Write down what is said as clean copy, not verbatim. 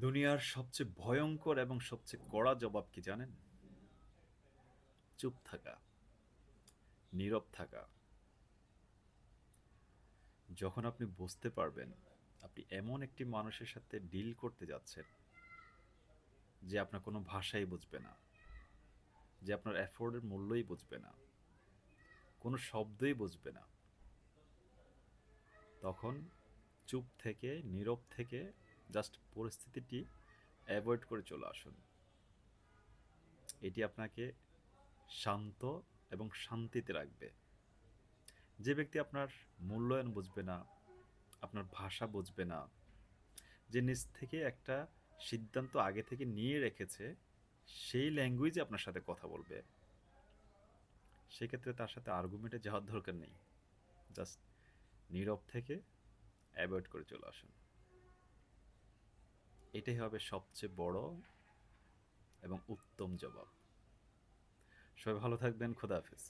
দুনিয়ার সবচেয়ে ভয়ঙ্কর এবং সবচেয়ে কড়া জবাব কি জানেন? চুপ থাকা, নীরব থাকা। যখন আপনি বুঝতে পারবেন আপনি এমন একটি মানুষের সাথে ডিল করতে যাচ্ছেন যে আপনার কোনো ভাষাই বুঝবে না, যে আপনার এফোর্টের মূল্যই বুঝবে না, কোনো শব্দই বুঝবে না, তখন চুপ থেকে, নীরব থেকে জাস্ট পরিস্থিতিটি অ্যাভয়েড করে চলে আসুন। এটি আপনাকে শান্ত এবং শান্তিতে রাখবে। যে ব্যক্তি আপনার মূল্যায়ন বুঝবে না, আপনার ভাষা বুঝবে না, যে নিজ থেকে একটা সিদ্ধান্ত আগে থেকে নিয়ে রেখেছে, সেই ল্যাঙ্গুয়েজে আপনার সাথে কথা বলবে, সেক্ষেত্রে তার সাথে আর্গুমেন্টে যাওয়ার দরকার নেই। জাস্ট নীরব থেকে অ্যাভয়েড করে চলে আসুন। এটাই হবে সবচেয়ে বড় এবং উত্তম জবাব। সবাই ভালো থাকবেন। খোদা হাফেজ।